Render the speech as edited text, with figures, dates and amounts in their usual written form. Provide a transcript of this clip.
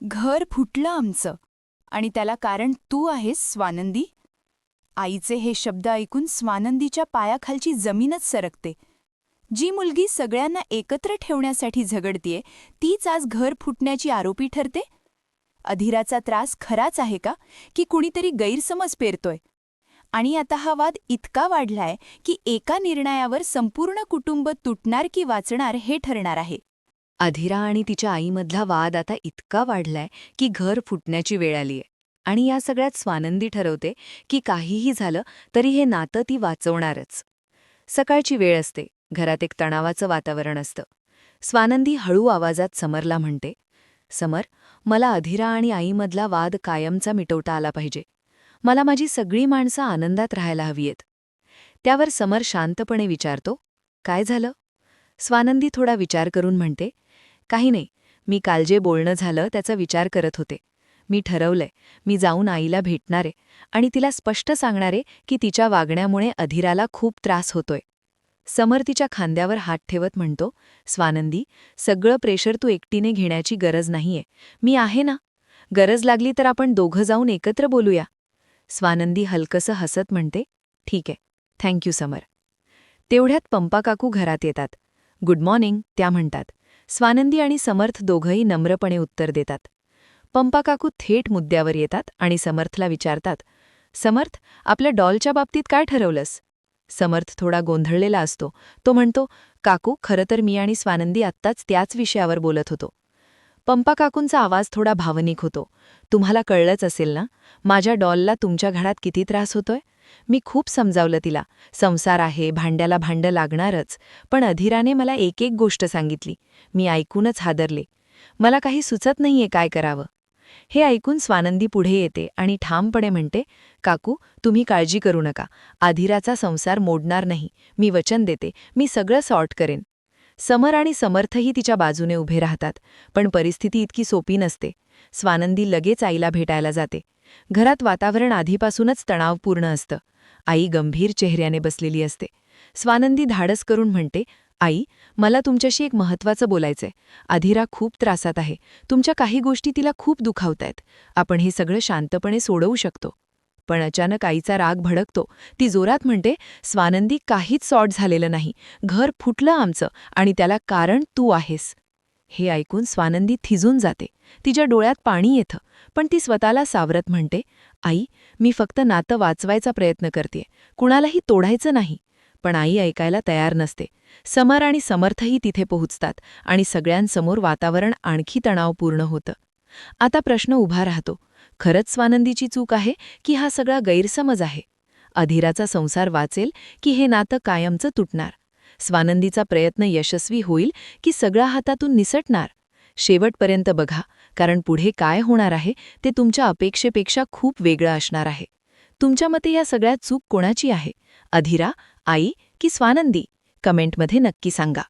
घर फुटलं आमचं आणि त्याला कारण तू आहेस स्वानंदी. आईचे हे शब्द ऐकून स्वानंदीच्या पायाखालची जमीनच सरकते. जी मुलगी सगळ्यांना एकत्र ठेवण्यासाठी झगडतीये तीच आज घर फुटण्याची आरोपी ठरते. अधीराचा त्रास खराच आहे का की कुणीतरी गैरसमज पेरतोय? आणि आता हा वाद इतका वाढलाय की एका निर्णयावर संपूर्ण कुटुंब तुटणार की वाचणार हे ठरणार आहे. अधीरा आणि तिच्या आईमधला वाद आता इतका वाढलाय की घर फुटण्याची वेळ आलीय. आणि या सगळ्यात स्वानंदी ठरवते की काहीही झालं तरी हे नातं ती वाचवणारच. सकाळची वेळ असते, घरात एक तणावाचं वातावरण असतं. स्वानंदी हळू आवाजात समरला म्हणते, समर, मला अधीरा आणि आईमधला वाद कायमचा मिटवता आला पाहिजे. मला माझी सगळी माणसं आनंदात राहायला हवीयेत. त्यावर समर शांतपणे विचारतो, काय झालं? स्वानंदी थोडा विचार करून म्हणते, काही नाही, मी काल जे बोलणं झालं त्याचा विचार करत होते. मी ठरवलंय, मी जाऊन आईला भेटणारे आणि तिला स्पष्ट सांगणारे की तिच्या वागण्यामुळे अधीराला खूप त्रास होतोय. समर तिच्या खांद्यावर हात ठेवत म्हणतो, स्वानंदी, सगळं प्रेशर तू एकटीने घेण्याची गरज नाहीये. मी आहे ना. गरज लागली तर आपण दोघं जाऊन एकत्र बोलूया. स्वानंदी हलकसं हसत म्हणते, ठीक आहे, थँक्यू समर. तेवढ्यात पंपा काकू घरात येतात. गुड मॉर्निंग, त्या म्हणतात. स्वानंदी आणि समर्थ दोघंही नम्रपणे उत्तर देतात. पंपा काकू थेट मुद्द्यावर येतात आणि समर्थला विचारतात, समर्थ, आपल्या डॉलच्या बाबतीत काय ठरवलंस? समर्थ थोडा गोंधळलेला असतो. तो म्हणतो, काकू, खरं तर मी आणि स्वानंदी आत्ताच त्याच विषयावर बोलत होतो. पंपा काकूंचा आवाज थोडा भावनिक होतो. तुम्हाला कळलंच असेल ना, माझ्या डॉलला तुमच्या घरात किती त्रास होतोय? मी खूप समजावलं तिला, संसार आहे, भांड्याला भांडं लागणारच. पण अधीराने मला एक एक गोष्ट सांगितली. मी ऐकूनच हादरले. मला काही सुचत नाहीये काय करावं. हे ऐकून स्वानंदी पुढे येते आणि ठामपणे म्हणते, काकू, तुम्ही काळजी करू नका. अधीराचा संसार मोडणार नाही. मी वचन देते, मी सगळं सॉर्ट करेन. समर आणि समर्थही तिच्या बाजूने उभे राहतात. पण परिस्थिती इतकी सोपी नसते. स्वानंदी लगेच आईला भेटायला जाते. घरात वातावरण आधीपासूनच तणावपूर्ण असतं. आई गंभीर चेहऱ्याने बसलेली असते. स्वानंदी धाडस करून म्हणते, आई, मला तुमच्याशी एक महत्त्वाचं बोलायचंय. अधीरा खूप त्रासात आहे. तुमच्या काही गोष्टी तिला खूप दुखावतायत. आपण हे सगळं शांतपणे सोडवू शकतो. पण अचानक आईचा राग भडकतो. ती जोरात म्हणते, स्वानंदी, काहीच सॉर्ट झालेलं नाही. घर फुटलं आमचं आणि त्याला कारण तू आहेस. हे ऐकून स्वानंदी थिजून जाते. तिच्या डोळ्यात पाणी येतं. पण ती स्वतःला सावरत म्हणते, आई, मी फक्त नातं वाचवायचा प्रयत्न करतेय, कुणालाही तोडायचं नाही. पण आई ऐकायला तयार नसते. समर आणि समर्थही तिथे पोहोचतात आणि सगळ्यांसमोर वातावरण आणखी तणावपूर्ण होतं. आता प्रश्न उभा राहतो, खरंच स्वानंदीची चूक आहे की हा सगळा गैरसमज आहे? अधीराचा संसार वाचेल की हे नातं कायमचं तुटणार? स्वानंदीचा प्रयत्न यशस्वी होईल की सगळा हातातून निसटणार? शेवटपर्यंत बघा, कारण पुढे काय होणार आहे ते तुमच्या अपेक्षेपेक्षा खूप वेगळं असणार आहे. तुमच्या मते या सगळ्यात चूक कोणाची आहे? अधीरा, आई की स्वानंदी? कमेंटमध्ये नक्की सांगा.